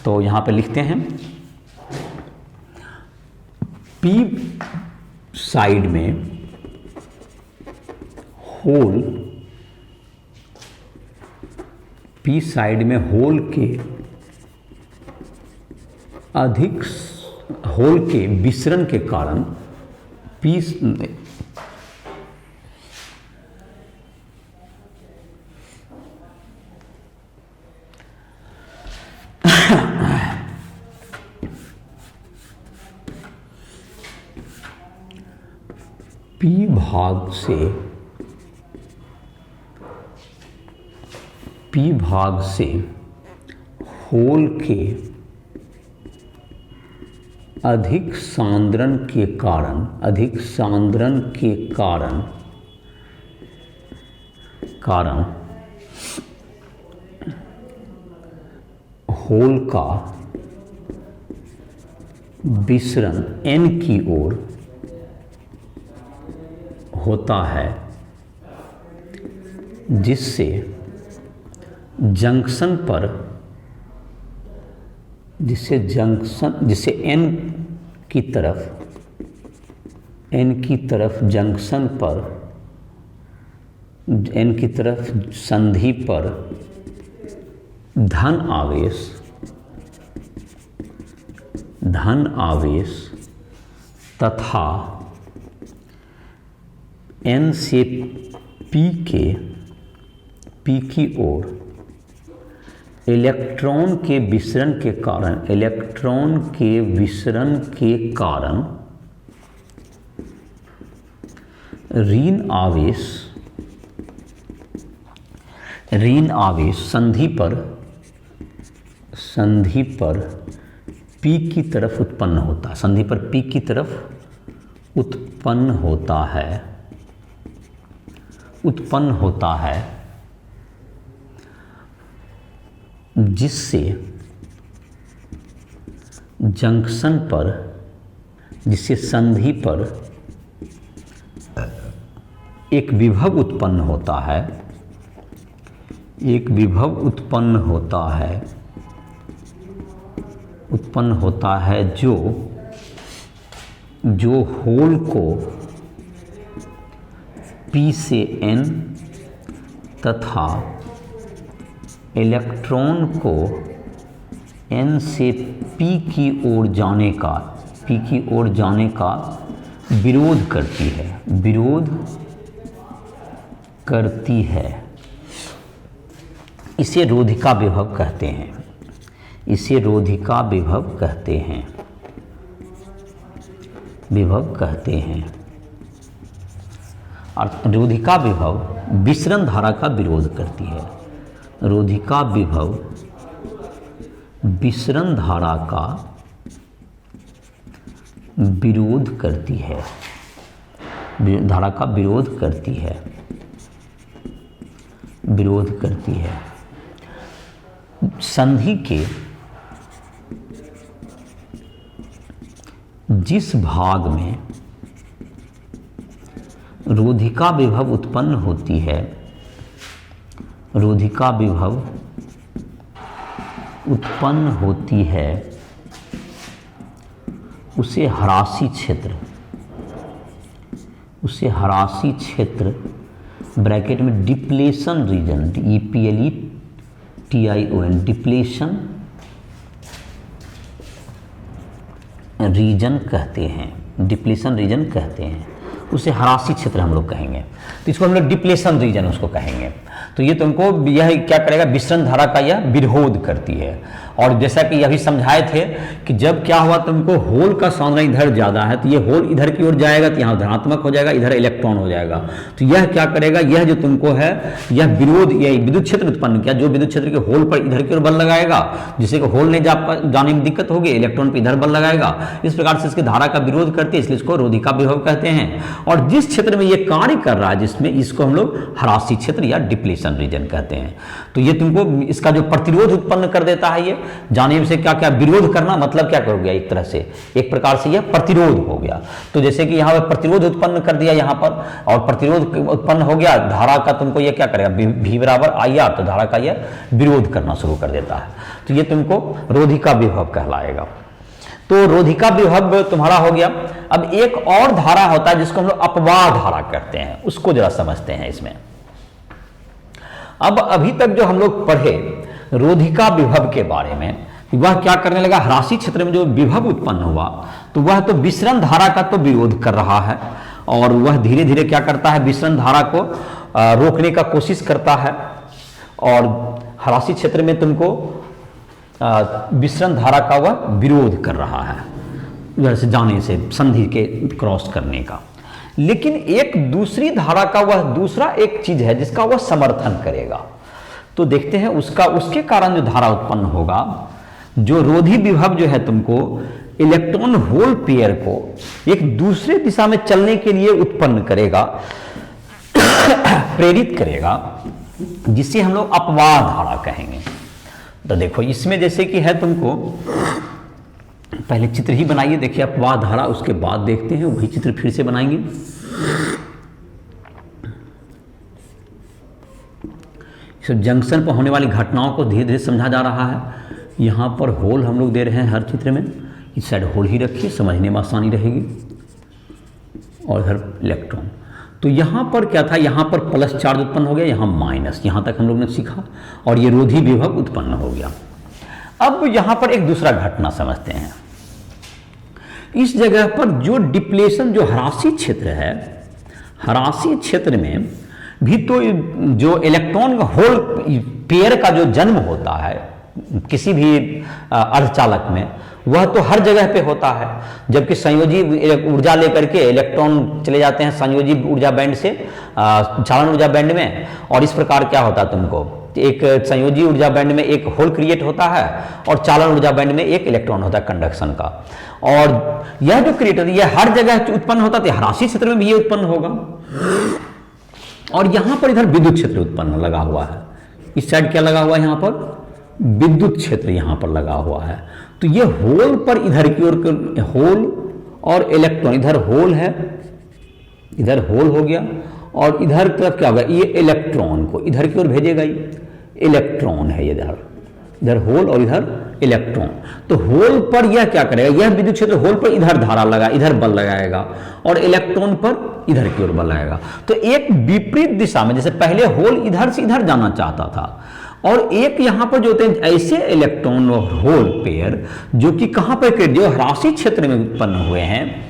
तो यहां पे लिखते हैं, P साइड में होल पी साइड में होल के विसरण के कारण पी भाग से होल के अधिक सांद्रण के कारण होल का विसरण n की ओर होता है, जिससे n की तरफ संधि पर धन आवेश तथा n से p की ओर इलेक्ट्रॉन के विसरण के कारण ऋण आवेश संधि पर P की तरफ उत्पन्न होता है, जिससे संधि पर एक विभव उत्पन्न होता है जो होल को P से N तथा इलेक्ट्रॉन को N से P की ओर जाने का विरोध करती है। इसे रोधिका विभव कहते हैं। और रोधिका विभव विसरण धारा का विरोध करती है। रोधिका विभव विसरण धारा का विरोध करती है। संधि के जिस भाग में रोधिका विभव उत्पन्न होती है उसे हरासी क्षेत्र ब्रैकेट में depletion region DEPLETION depletion region कहते हैं। उसे हरासी क्षेत्र हम लोग कहेंगे, तो इसको हम लोग डिप्लेशन रीजन उसको कहेंगे। तो ये तुमको यह क्या करेगा, विसरण धारा का यह विरोध करती है। और जैसा कि अभी समझाए थे कि जब क्या हुआ, तुमको होल का सांद्रण इधर ज़्यादा है तो ये होल इधर की ओर जाएगा, तो यहाँ धनात्मक हो जाएगा, इधर इलेक्ट्रॉन हो जाएगा। तो यह क्या करेगा, यह जो तुमको है यह विरोध, यह विद्युत क्षेत्र उत्पन्न किया, जो विद्युत क्षेत्र के होल पर इधर की ओर बल लगाएगा, जिससे कि होल नहीं जाने में दिक्कत होगी, इलेक्ट्रॉन पर इधर बल लगाएगा। इस प्रकार से इसकी धारा का विरोध करते हैं, इसलिए इसको रोधिका विभव कहते हैं। और जिस क्षेत्र में ये कार्य कर रहा है, जिसमें इसको हम लोग हरासी क्षेत्र या डिप्लेशन रीजन कहते हैं। तो ये तुमको इसका जो प्रतिरोध उत्पन्न कर देता है, ये जाने से क्या क्या विरोध करना, मतलब क्या कर गया, एक तरह से एक प्रकार से यह प्रतिरोध हो गया। तो जैसे कि यहाँ पर प्रतिरोध उत्पन्न कर दिया यहाँ पर, और प्रतिरोध उत्पन्न हो गया, धारा का तुमको ये क्या करेगा, V बराबर IR, तो धारा का यह विरोध करना शुरू कर देता है। तो ये तुमको रोधिका विभव कहलाएगा। तो रोधिका विभव तुम्हारा हो गया। अब एक और धारा होता है जिसको हम लोग अपवाह धारा कहते हैं, उसको जरा समझते हैं इसमें। अब अभी तक जो हम लोग पढ़े रोधिका विभव के बारे में। वह क्या करने लगा, ह्रासी क्षेत्र में जो विभव उत्पन्न हुआ तो वह तो विसरण धारा का तो विरोध कर रहा है, और वह धीरे धीरे क्या करता है, विसरण धारा को रोकने का कोशिश करता है, और ह्रासी क्षेत्र में तुमको विसरण धारा का वह विरोध कर रहा है, उधर से जाने से, संधि के क्रॉस करने का। लेकिन एक दूसरी धारा का वह दूसरा एक चीज है जिसका वह समर्थन करेगा। तो देखते हैं उसके कारण जो धारा उत्पन्न होगा, जो रोधी विभव जो है तुमको इलेक्ट्रॉन होल पेयर को एक दूसरे दिशा में चलने के लिए उत्पन्न करेगा, प्रेरित करेगा, जिसे हम लोग अपवाद धारा कहेंगे। तो देखो इसमें जैसे कि है, तुमको पहले चित्र ही बनाइए, देखिए अपवाद धारा, उसके बाद देखते हैं वही चित्र फिर से बनाएंगे। जंक्शन पर होने वाली घटनाओं को धीरे धीरे समझा जा रहा है। यहाँ पर होल हम लोग दे रहे हैं हर चित्र में, इस साइड होल ही रखिए, समझने में आसानी रहेगी, और इधर इलेक्ट्रॉन। तो यहाँ पर क्या था, यहाँ पर प्लस चार्ज उत्पन्न हो गया, यहाँ माइनस, यहाँ तक हम लोग ने सीखा, और ये रोधी विभव उत्पन्न हो गया। अब यहाँ पर एक दूसरा घटना समझते हैं। इस जगह पर जो डिप्लेशन, जो ह्रासी क्षेत्र है, ह्रासी क्षेत्र में भी तो जो इलेक्ट्रॉन का होल पेयर का जो जन्म होता है किसी भी अर्धचालक में, वह तो हर जगह पे होता है, जबकि संयोजी ऊर्जा लेकर के इलेक्ट्रॉन चले जाते हैं संयोजी ऊर्जा बैंड से चालन ऊर्जा बैंड में, और इस प्रकार क्या होता है, तुमको एक संयोजी ऊर्जा बैंड में एक होल क्रिएट होता है, और चालन ऊर्जा बैंड में एक इलेक्ट्रॉन होता है कंडक्शन का। और यह जो क्रिएट होता है यह हर जगह उत्पन्न होता है, ह्रासी क्षेत्र में भी ये उत्पन्न होगा। और यहां पर इधर विद्युत क्षेत्र उत्पन्न लगा हुआ है, इस साइड क्या लगा हुआ है, यहां पर विद्युत क्षेत्र यहां पर लगा हुआ है। तो ये होल पर इधर की ओर, होल और इलेक्ट्रॉन, इधर होल है, इधर होल हो गया, और इधर तरफ क्या होगा, ये इलेक्ट्रॉन को इधर की ओर भेजेगा, ये इलेक्ट्रॉन है, इधर होल और इधर इलेक्ट्रॉन। तो होल पर यह क्या करेगा, यह विद्युत क्षेत्र होल पर इधर धारा लगा, इधर बल लगाएगा, और इलेक्ट्रॉन पर इधर की ओर बल लगाएगा। तो एक विपरीत दिशा में, जैसे पहले होल इधर से इधर जाना चाहता था, और एक यहां पर जो होते हैं ऐसे इलेक्ट्रॉन और होल पेयर जो कि कहां पर, जो ह्रासी क्षेत्र में उत्पन्न हुए हैं,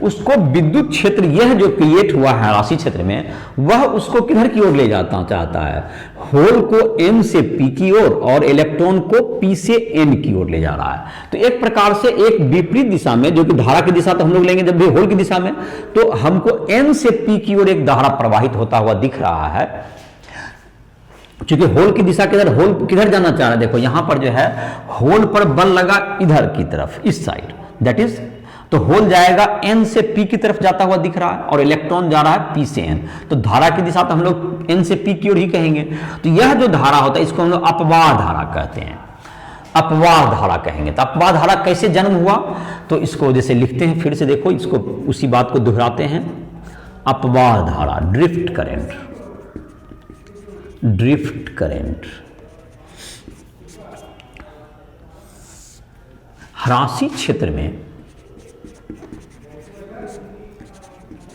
उसको विद्युत क्षेत्र यह जो क्रिएट हुआ है राशि क्षेत्र में, वह उसको किधर की ओर ले जाता चाहता है, होल को m से p की ओर और इलेक्ट्रॉन को p से n की ओर ले जा रहा है। तो एक प्रकार से एक विपरीत दिशा में, जो कि धारा की दिशा तो हम लोग लेंगे जब भी होल की दिशा में, तो हमको n से p की ओर एक धारा प्रवाहित होता हुआ दिख रहा है। क्योंकि होल की दिशा किधर, होल किधर जाना चाह रहा है, देखो यहां पर जो है होल पर बल लगा इधर की तरफ, इस साइड, दैट इज, तो होल जाएगा n से p की तरफ जाता हुआ दिख रहा है, और इलेक्ट्रॉन जा रहा है p से n। तो धारा की दिशा तो हम लोग n से p की ओर ही कहेंगे। तो यह जो धारा होता है इसको हम लोग अपवाद धारा कहते हैं, अपवाद धारा कहेंगे। तो अपवाद धारा कैसे जन्म हुआ, तो इसको जैसे लिखते हैं, फिर से देखो इसको, उसी बात को दोहराते हैं। अपवाद धारा, ड्रिफ्ट करेंट, ड्रिफ्ट करेंट ह्रासी क्षेत्र में,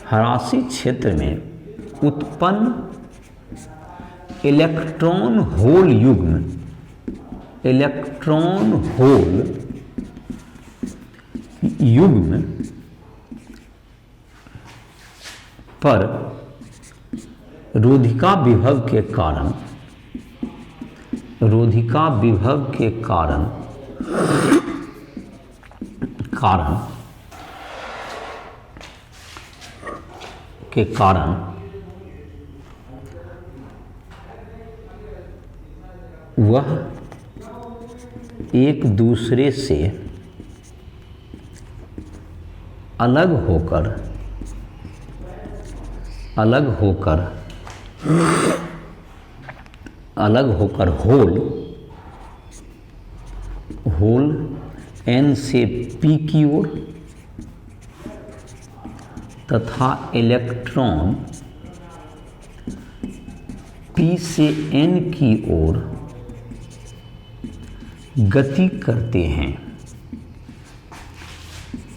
ह्रासी क्षेत्र में उत्पन्न इलेक्ट्रॉन होल युग्म, इलेक्ट्रॉन होल युग्म पर रोधिका विभव के कारण, रोधिका विभव के कारण वह एक दूसरे से अलग होकर होल n से p की ओर तथा इलेक्ट्रॉन p से n की ओर गति करते हैं,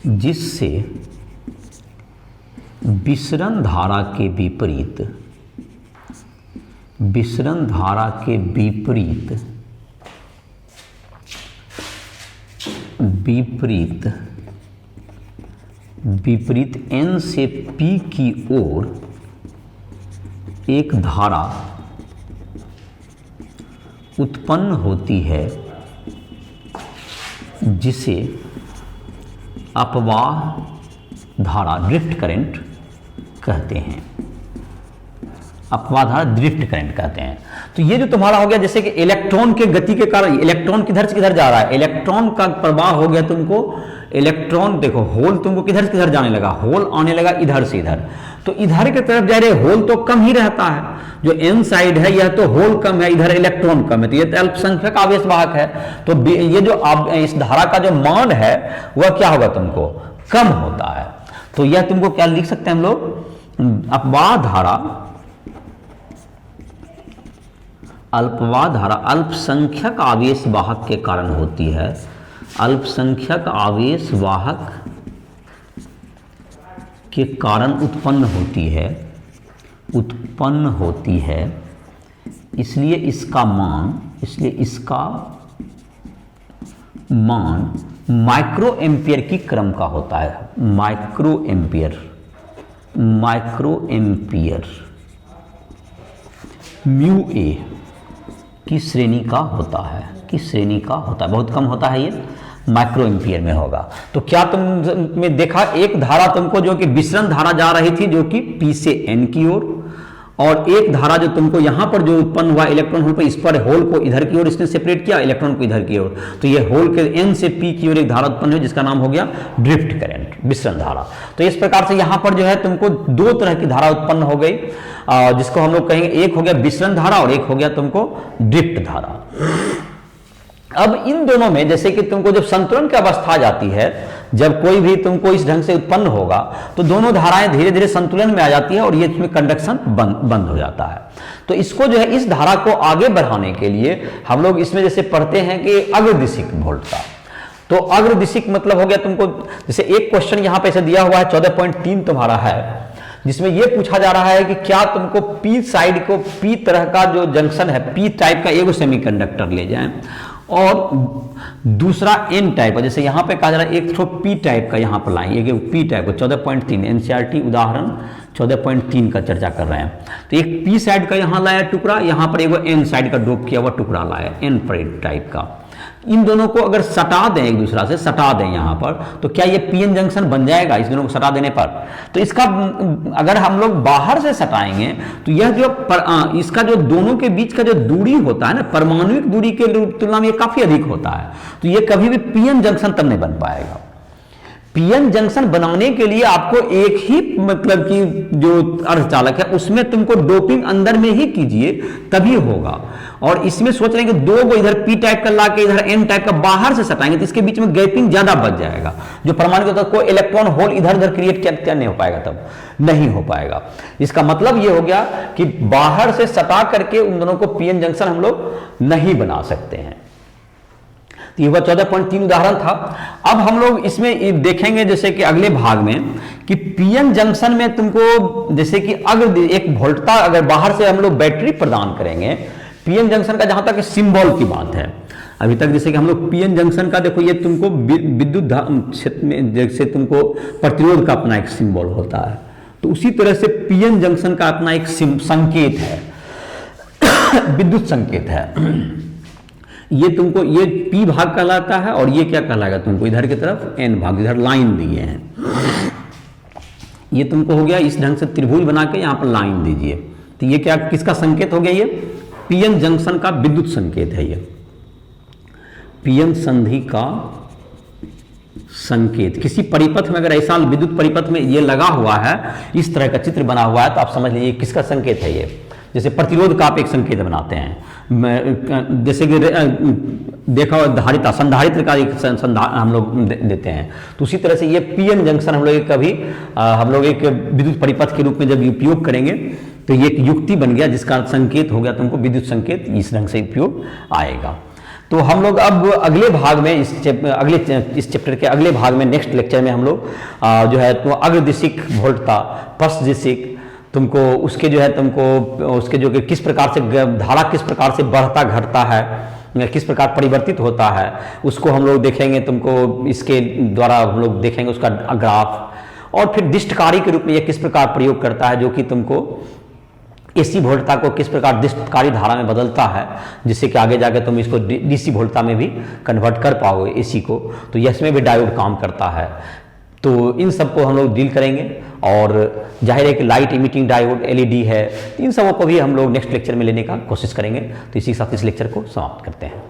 जिससे विसरण धारा के विपरीत विपरीत विपरीत n से p की ओर एक धारा उत्पन्न होती है जिसे अपवाह धारा ड्रिफ्ट करंट कहते हैं। अपवाह धारा ड्रिफ्ट करंट कहते हैं। तो ये जो तुम्हारा हो गया, जैसे कि इलेक्ट्रॉन के गति के कारण इलेक्ट्रॉन किधर से किधर जा रहा है, इलेक्ट्रॉन का प्रवाह हो गया तुमको, इलेक्ट्रॉन देखो होल तुमको किधर से किधर जाने लगा, होल आने लगा इधर से इधर, तो इधर की तरफ जा रहे होल तो कम ही रहता है, जो एन साइड है यह तो होल कम है, इधर इलेक्ट्रॉन कम है, तो यह अल्पसंख्यक आवेश वाहक है। तो ये जो इस धारा का जो मान है वह क्या होगा, तुमको कम होता है। तो यह तुमको क्या लिख सकते हैं हम लोग, अपवाह धारा अल्पसंख्यक आवेश वाहक के कारण होती है, अल्पसंख्यक आवेश वाहक के कारण उत्पन्न होती है, इसलिए इसका मान माइक्रो एम्पियर की क्रम का होता है, माइक्रो एम्पियर म्यू ए की श्रेणी का होता है, बहुत कम होता है, ये माइक्रो एम्पियर में होगा। तो क्या तुमने देखा, एक धारा तुमको जो कि विसरण धारा जा रही थी जो कि P से N की ओर, और एक धारा जो तुमको यहां पर जो उत्पन्न हुआ इलेक्ट्रॉन होल पर, इस पर होल को इधर की ओर इसने सेपरेट किया, इलेक्ट्रॉन को इधर की ओर, तो ये होल के N से P की ओर एक धारा उत्पन्न हुई जिसका नाम हो गया ड्रिफ्ट करंट, विसरण धारा। तो इस प्रकार से यहां पर जो है तुमको दो तरह की धारा उत्पन्न हो गई, जिसको हम लोग कहेंगे, एक हो गया विसरण धारा और एक हो गया तुमको ड्रिफ्ट धारा। अब इन दोनों में जैसे कि तुमको जब संतुलन की अवस्था आ जाती है, जब कोई भी तुमको इस ढंग से उत्पन्न होगा तो दोनों धाराएं धीरे धीरे संतुलन में आ जाती है और ये इसमें कंडक्शन बंद हो जाता है। तो इसको जो है, इस धारा को आगे बढ़ाने के लिए हम लोग इसमें जैसे पढ़ते हैं कि अग्रदिशिक वोल्टता। तो अग्रदिशिक मतलब हो गया तुमको, जैसे एक क्वेश्चन यहां पे ऐसे दिया हुआ है 14.3 तुम्हारा है, जिसमें यह पूछा जा रहा है कि क्या तुमको पी साइड को, पी तरह का जो जंक्शन है, पी टाइप का एगो सेमीकंडक्टर ले जाएं और दूसरा एन टाइप का, जैसे यहां पे कहा जा रहा है एक थ्रो पी टाइप का यहां पर लाएं, एक पी टाइप का 14.3 एनसीईआरटी उदाहरण 14.3 का चर्चा कर रहे हैं। तो एक पी साइड का यहां लाया टुकड़ा, यहां पर एक एन साइड का डोप किया हुआ टुकड़ा लाया, एन टाइप का। इन दोनों को अगर सटा दें, एक दूसरा से सटा दें यहां पर, तो क्या ये पीएन जंक्शन बन जाएगा इस दोनों को सटा देने पर? तो इसका अगर हम लोग बाहर से सटाएंगे तो यह जो इसका जो दोनों के बीच का जो दूरी होता है ना, परमाणुविक दूरी के तुलना में ये काफी अधिक होता है, तो ये कभी भी पीएन जंक्शन तब नहीं बन पाएगा। पीएन जंक्शन बनाने के लिए आपको एक ही मतलब कि जो अर्धचालक है उसमें तुमको डोपिंग अंदर में ही कीजिए तभी होगा। और इसमें सोच रहे हैं कि दो को इधर पी टाइप का लाके इधर एन टाइप का बाहर से सटाएंगे तो इसके बीच में गैपिंग ज्यादा बच जाएगा, जो परमाणु होता है कोई इलेक्ट्रॉन होल इधर उधर क्रिएट क्या नहीं हो पाएगा, तब नहीं हो पाएगा। इसका मतलब यह हो गया कि बाहर से सटा करके उन दोनों को पीएन जंक्शन हम लोग नहीं बना सकते हैं। तो यह 14.3 उदाहरण था। अब हम लोग इसमें देखेंगे जैसे कि अगले भाग में कि पीएन जंक्शन में तुमको जैसे कि अगर एक वोल्टता अगर बाहर से हम लोग बैटरी प्रदान करेंगे, पीएन जंक्शन का जहां तक सिंबल की बात है, अभी तक जैसे कि हम लोग पीएन जंक्शन का देखो, ये तुमको विद्युत क्षेत्र में जैसे तुमको प्रतिरोध का अपना एक सिंबल होता है, तो उसी तरह से पीएन जंक्शन का अपना एक संकेत है, विद्युत संकेत है। ये तुमको ये पी भाग कहलाता है और ये क्या कहलाएगा तुमको, इधर की तरफ एन भाग, इधर लाइन दिए हैं। ये तुमको हो गया इस ढंग से त्रिभुज बना के यहां पर लाइन दीजिए, तो ये क्या किसका संकेत हो गया, ये पीएन जंक्शन का विद्युत संकेत है। ये पीएन संधि का संकेत किसी परिपथ में अगर ऐसा विद्युत परिपथ में ये लगा हुआ है, इस तरह का चित्र बना हुआ है, तो आप समझ लीजिए किसका संकेत है। ये जैसे प्रतिरोध का आप एक संकेत बनाते हैं, जैसे कि देखा धारिता संधारित्र का एक हम लोग देते हैं, तो उसी तरह से ये पीएन जंक्शन हम लोग एक विद्युत परिपथ के रूप में जब उपयोग करेंगे तो ये एक युक्ति बन गया जिसका संकेत हो गया तुमको विद्युत संकेत, इस ढंग से उपयोग आएगा। तो हम लोग अब अगले भाग में इस चैप्टर के अगले भाग में नेक्स्ट लेक्चर में हम लोग जो है तो अग्रदिशिक वोल्टता, पश्चदिशिक, तुमको उसके जो है तुमको उसके जो कि किस प्रकार से धारा किस प्रकार से बढ़ता घटता है, किस प्रकार परिवर्तित होता है उसको हम लोग देखेंगे, तुमको इसके द्वारा हम लोग देखेंगे उसका ग्राफ। और फिर दिष्टकारी के रूप में यह किस प्रकार प्रयोग करता है, जो कि तुमको एसी वोल्टता को किस प्रकार दिष्टकारी धारा में बदलता है, जिससे कि आगे जाके तुम इसको डीसी वोल्टता में भी कन्वर्ट कर पाओगे एसी को। तो इसमें भी डायोड काम करता है। तो इन सबको हम लोग डील करेंगे। और जाहिर है कि लाइट इमिटिंग डायोड, एलईडी है, इन सबों को भी हम लोग नेक्स्ट लेक्चर में लेने का कोशिश करेंगे। तो इसी के साथ इस लेक्चर को समाप्त करते हैं।